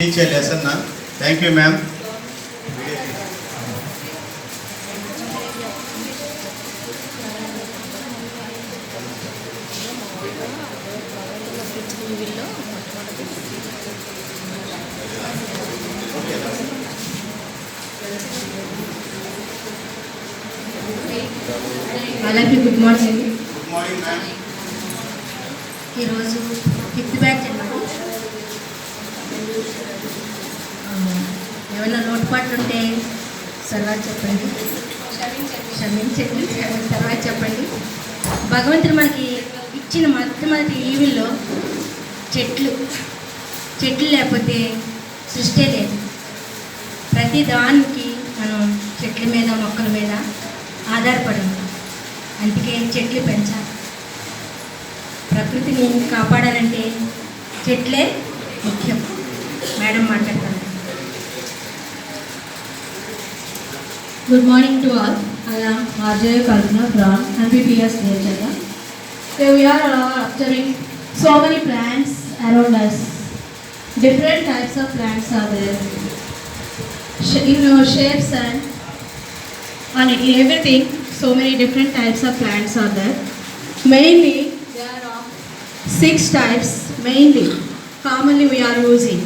Teach a lesson now. Thank you, ma'am. అలాగే good morning. Good morning, ma'am. ఈరోజు 5th batch అన్నమాట. ఏమైనా లోటుపాట్లు ఉంటే తర్వాత చెప్పండి, క్షమించండి, తర్వాత చెప్పండి. భగవంతుడు మనకి ఇచ్చిన మొట్టమొదటి ఈవిల్లో చెట్లు లేకపోతే సృష్టి లేదు. ప్రతి దానికి మనం చెట్ల మీద మొక్కల మీద ఆధారపడి ఉంటాం. అందుకే చెట్లు పెంచాలి. ప్రకృతిని కాపాడాలంటే చెట్లే ముఖ్యం. మేడం మాట్లాడతాను. Good morning to all. I am Arjay Kalpana from MPPS Nirjaya. Today we are observing so many plants around us. Different types of plants are there. In shapes and in everything, so many different types of plants are there. Mainly, there are 6 types mainly. Commonly we are using.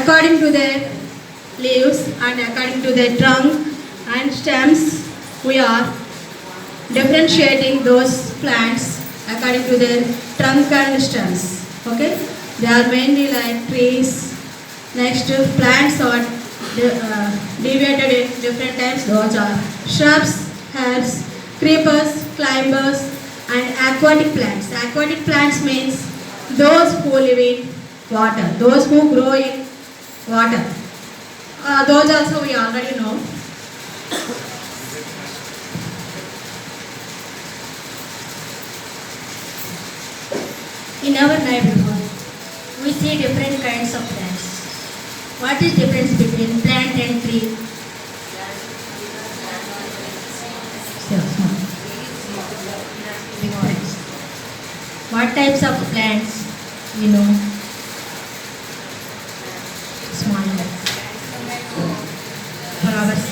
According to their leaves and according to their trunk and stems, we are differentiating those plants according to their trunk and stems. Okay, they are mainly like trees. Next, plants are deviated in different types. Those are shrubs, herbs, creepers, climbers, and aquatic plants. Aquatic plants means those who live in water, those who grow in water. Those also we already know. In our neighborhood, we see different kinds of plants. What is difference between plant and tree? Difference. What types of plants you know? Small ones. Flowers.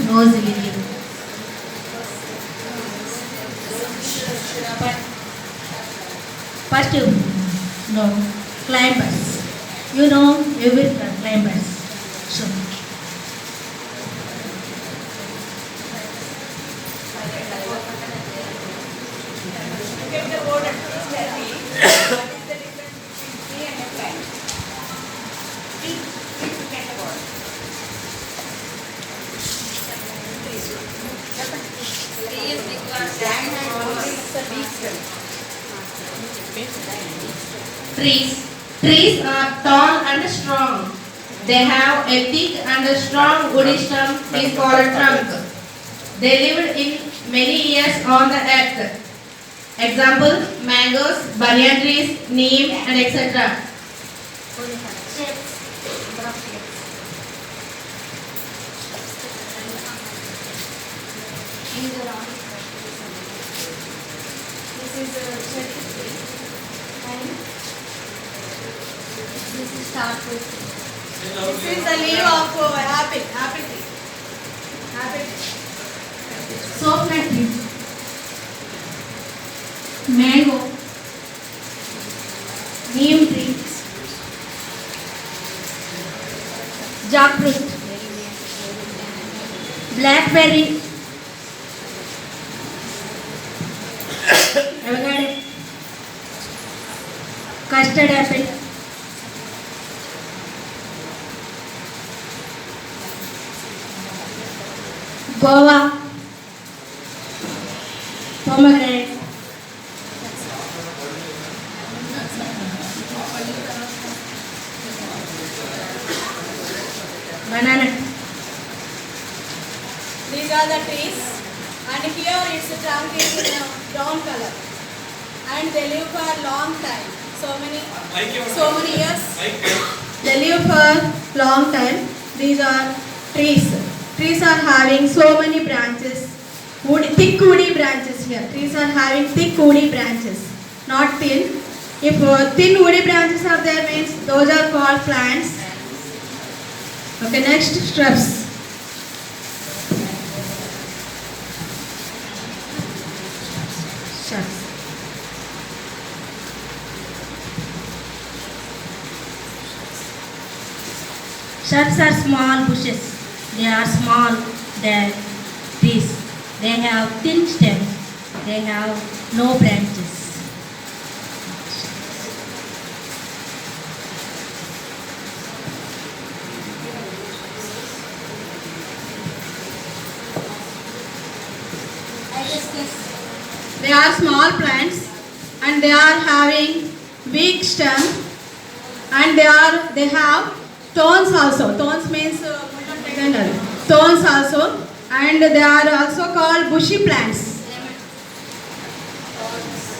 Rose lily. First, no, climbers. You know every climbers. So, Trees are tall and strong. They have a thick and strong woody stem is called trunk. They lived in many years on the earth. Example: mangoes, banyan trees, neem, and etc. this is start with. This is the leaf of apple tree. Apple tree. Soapnut tree, mango, neem tree, jackfruit, blackberry, avocado, custard apple, guava, pomegranate, banana. These are the trees, and here its trunk is in a brown color, and they live for a long time. So many years. They live for long time. These are trees. Trees are having so many branches, thick woody branches here. Trees are having thick woody branches, not thin. If thin woody branches are there, means those are called plants. Okay, next shrubs. Shrubs. Shrubs are small bushes. They are small than trees. They have thin stems. They have no branches. They are small plants and they are having weak stem and they have thorns also. Thorns means thorns also, and they are also called bushy plants.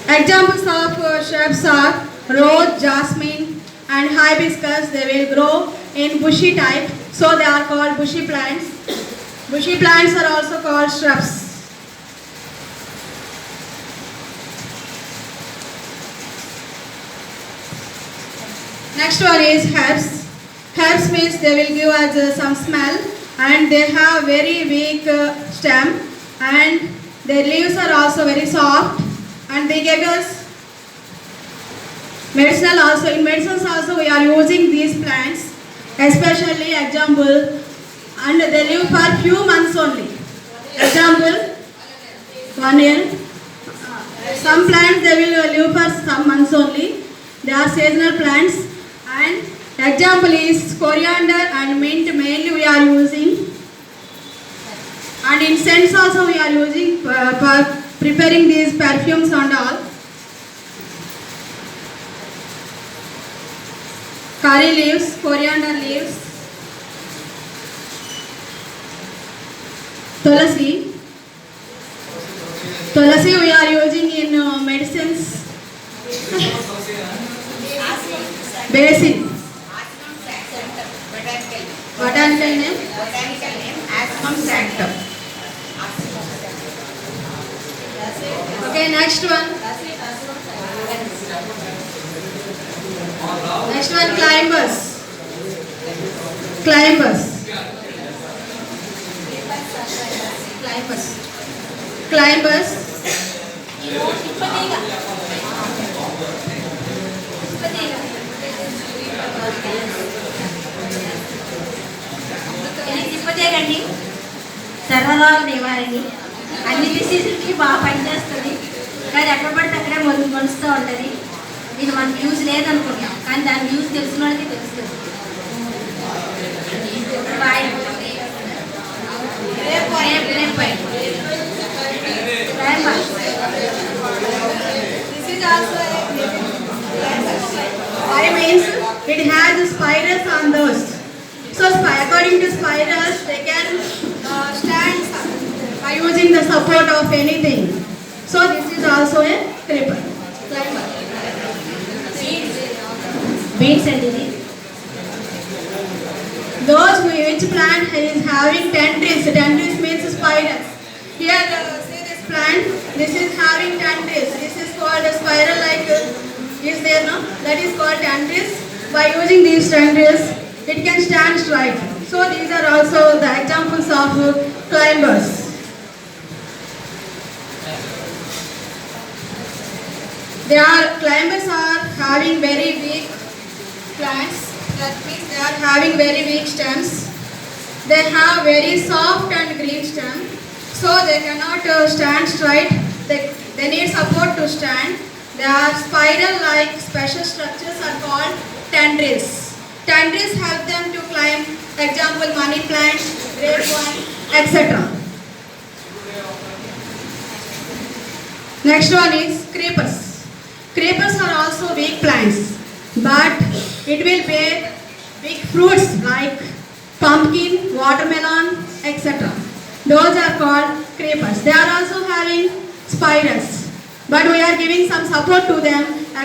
Examples of shrubs are rose, jasmine and hibiscus. They will grow in bushy type, so they are called bushy plants. Bushy plants are also called shrubs. Next one is herbs. Herbs means they will give us some smell and they have very weak stem and their leaves are also very soft and they give us medicinal also. In medicines also we are using these plants, especially example, and they live for few months only. Example, 1 year. Some plants they will live for some months only. They are seasonal plants. And example is coriander and mint, mainly we are using, and in scents also we are using for preparing these perfumes and all. Curry leaves, coriander leaves, tulasi. Tulasi we are using in medicines. Basin. Botanical name? Aspen sanctum. Okay, next one. Next one, climbers. Climbers. Climbers. Climbers. తిప్పదేనండి, సర్వరోగ నివారణి, అన్ని డిసీజులకి బాగా పనిచేస్తుంది. కానీ ఎక్కడ పడితే అక్కడే మొలుస్తూ ఉంటుంది. ఇది మనకు యూజ్ లేదనుకుంటాం, కానీ దాని యూజ్ తెలిసిన వాళ్ళకి తెలుస్తుంది. Why means it has spirals on those. So according to spirals, they can stand by using the support of anything. So this is also a creeper. Climber. Beans and ఇది Those which plant is having tendrils. Tendrils means spirals. Here see this plant. This is having tendrils. This is called a spiral like is there, no? That is called tendrils. By using these tendrils, it can stand straight. So these are also the examples of climbers. Climbers are having very weak plants. That means they are having very weak stems. They have very soft and green stem. So they cannot stand straight. They need support to stand. They are spiral-like special structures are called tendrils. Tendrils help them to climb, example money plant, grapevine, etc. Next one is creepers. Creepers are also weak plants, but it will bear big fruits like pumpkin, watermelon, etc. Those are called creepers. They are also having spirals, but we are giving some support to them